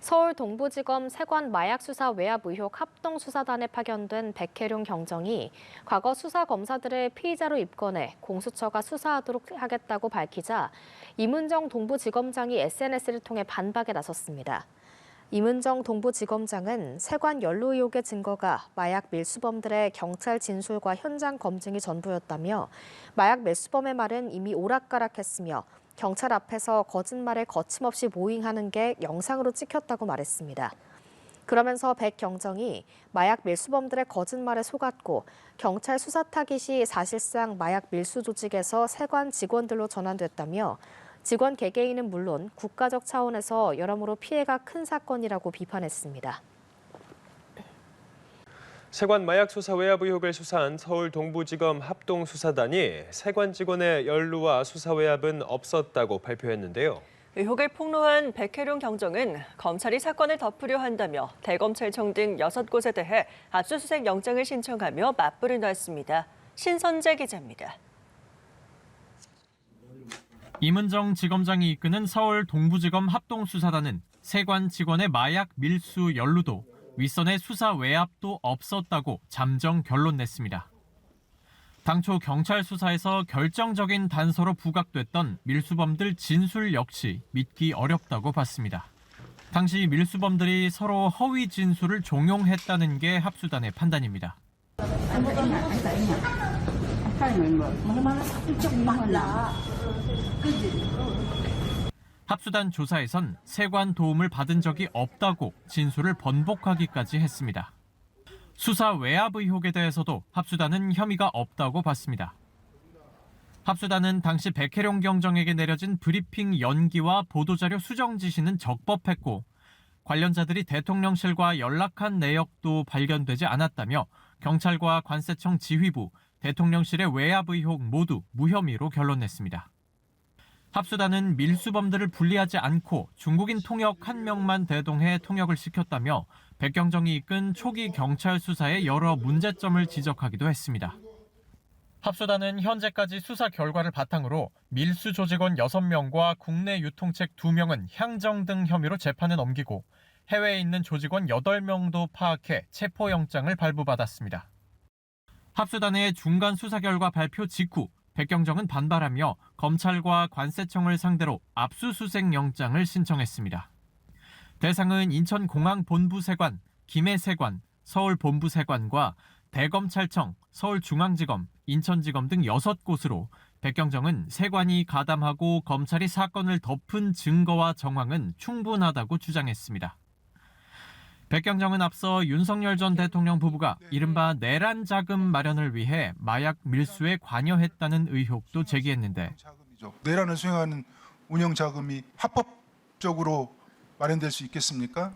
서울 동부지검 세관 마약수사 외압 의혹 합동수사단에 파견된 백혜룡 경정이 과거 수사 검사들의 피의자로 입건해 공수처가 수사하도록 하겠다고 밝히자 임은정 동부지검장이 SNS를 통해 반박에 나섰습니다. 임은정 동부지검장은 세관 연루 의혹의 증거가 마약 밀수범들의 경찰 진술과 현장 검증이 전부였다며 마약 밀수범의 말은 이미 오락가락했으며 경찰 앞에서 거짓말에 거침없이 모잉하는 게 영상으로 찍혔다고 말했습니다. 그러면서 백 경정이 마약 밀수범들의 거짓말에 속았고 경찰 수사 타깃이 사실상 마약 밀수 조직에서 세관 직원들로 전환됐다며 직원 개개인은 물론 국가적 차원에서 여러모로 피해가 큰 사건이라고 비판했습니다. 세관 마약 수사 외압 의혹을 수사한 서울 동부지검 합동수사단이 세관 직원의 연루와 수사 외압은 없었다고 발표했는데요. 의혹을 폭로한 백혜룡 경정은 검찰이 사건을 덮으려 한다며 대검찰청 등 6곳에 대해 압수수색 영장을 신청하며 맞불을 놨습니다. 신선재 기자입니다. 임은정 지검장이 이끄는 서울 동부지검 합동수사단은 세관 직원의 마약 밀수 연루도 윗선의 수사 외압도 없었다고 잠정 결론 냈습니다. 당초 경찰 수사에서 결정적인 단서로 부각됐던 밀수범들 진술 역시 믿기 어렵다고 봤습니다. 당시 밀수범들이 서로 허위 진술을 종용했다는 게 합수단의 판단입니다. 합수단 조사에선 세관 도움을 받은 적이 없다고 진술을 번복하기까지 했습니다. 수사 외압 의혹에 대해서도 합수단은 혐의가 없다고 봤습니다. 합수단은 당시 백혜룡 경정에게 내려진 브리핑 연기와 보도자료 수정 지시는 적법했고 관련자들이 대통령실과 연락한 내역도 발견되지 않았다며 경찰과 관세청 지휘부, 대통령실의 외압 의혹 모두 무혐의로 결론냈습니다. 합수단은 밀수범들을 분리하지 않고 중국인 통역 1명만 대동해 통역을 시켰다며 백경정이 이끈 초기 경찰 수사에 여러 문제점을 지적하기도 했습니다. 합수단은 현재까지 수사 결과를 바탕으로 밀수 조직원 6명과 국내 유통책 2명은 향정 등 혐의로 재판에 넘기고 해외에 있는 조직원 8명도 파악해 체포영장을 발부받았습니다. 합수단의 중간 수사 결과 발표 직후 백경정은 반발하며 검찰과 관세청을 상대로 압수수색 영장을 신청했습니다. 대상은 인천공항본부세관, 김해세관, 서울본부세관과 대검찰청, 서울중앙지검, 인천지검 등 6곳으로 백경정은 세관이 가담하고 검찰이 사건을 덮은 증거와 정황은 충분하다고 주장했습니다. 백경정은 앞서 윤석열 전 대통령 부부가 이른바 내란 자금 마련을 위해 마약 밀수에 관여했다는 의혹도 제기했는데 내란을 수행하는 운영 자금이 합법적으로 마련될 수 있겠습니까?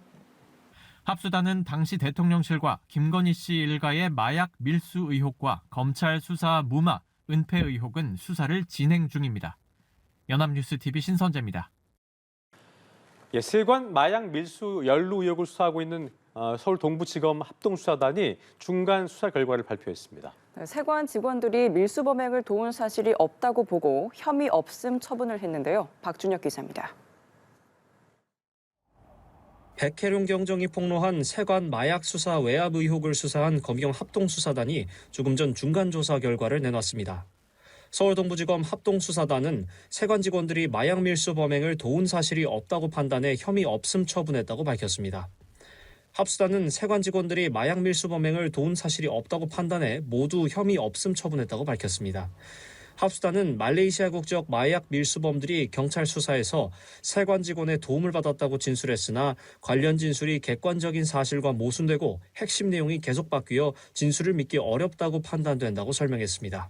합수단은 당시 대통령실과 김건희 씨 일가의 마약 밀수 의혹과 검찰 수사 무마, 은폐 의혹은 수사를 진행 중입니다. 연합뉴스TV 신선재입니다. 세관 마약 밀수 연루 의혹을 수사하고 있는 서울 동부지검 합동수사단이 중간 수사 결과를 발표했습니다. 세관 직원들이 밀수 범행을 도운 사실이 없다고 보고 혐의 없음 처분을 했는데요. 박준혁 기자입니다. 백혜룡 경정이 폭로한 세관 마약 수사 외압 의혹을 수사한 검경 합동수사단이 조금 전 중간 조사 결과를 내놨습니다. 서울 동부지검 합동수사단은 세관 직원들이 마약 밀수 범행을 도운 사실이 없다고 판단해 혐의 없음 처분했다고 밝혔습니다. 합수단은 세관 직원들이 마약 밀수 범행을 도운 사실이 없다고 판단해 모두 혐의 없음 처분했다고 밝혔습니다. 합수단은 말레이시아 국적 마약 밀수범들이 경찰 수사에서 세관 직원의 도움을 받았다고 진술했으나 관련 진술이 객관적인 사실과 모순되고 핵심 내용이 계속 바뀌어 진술을 믿기 어렵다고 판단된다고 설명했습니다.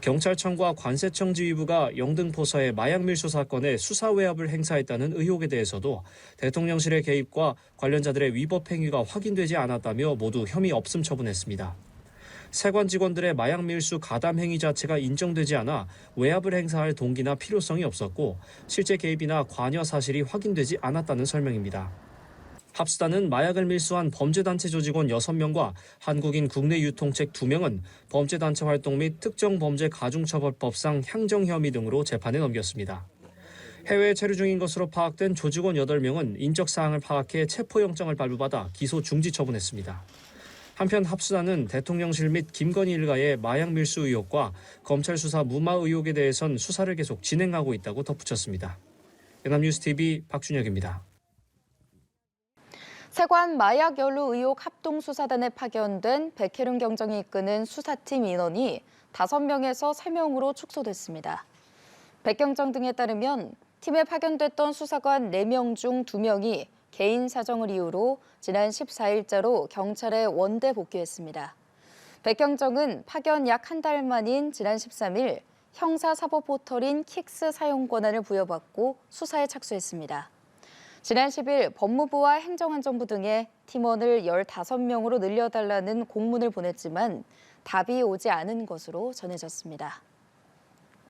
경찰청과 관세청 지휘부가 영등포사의 마약 밀수 사건에 수사 외압을 행사했다는 의혹에 대해서도 대통령실의 개입과 관련자들의 위법 행위가 확인되지 않았다며 모두 혐의 없음 처분했습니다. 세관 직원들의 마약 밀수 가담 행위 자체가 인정되지 않아 외압을 행사할 동기나 필요성이 없었고 실제 개입이나 관여 사실이 확인되지 않았다는 설명입니다. 합수단은 마약을 밀수한 범죄단체 조직원 6명과 한국인 국내 유통책 2명은 범죄단체 활동 및 특정 범죄 가중처벌법상 향정 혐의 등으로 재판에 넘겼습니다. 해외에 체류 중인 것으로 파악된 조직원 8명은 인적 사항을 파악해 체포영장을 발부받아 기소 중지 처분했습니다. 한편 합수단은 대통령실 및 김건희 일가의 마약 밀수 의혹과 검찰 수사 무마 의혹에 대해선 수사를 계속 진행하고 있다고 덧붙였습니다. 연합뉴스TV 박준혁입니다. 세관 마약 연루 의혹 합동수사단에 파견된 백혜룡 경정이 이끄는 수사팀 인원이 5명에서 3명으로 축소됐습니다. 백경정 등에 따르면 팀에 파견됐던 수사관 4명 중 2명이 개인 사정을 이유로 지난 14일자로 경찰에 원대 복귀했습니다. 백경정은 파견 약 한 달 만인 지난 13일 형사사법 포털인 킥스 사용 권한을 부여받고 수사에 착수했습니다. 지난 10일 법무부와 행정안전부 등에 팀원을 15명으로 늘려달라는 공문을 보냈지만 답이 오지 않은 것으로 전해졌습니다.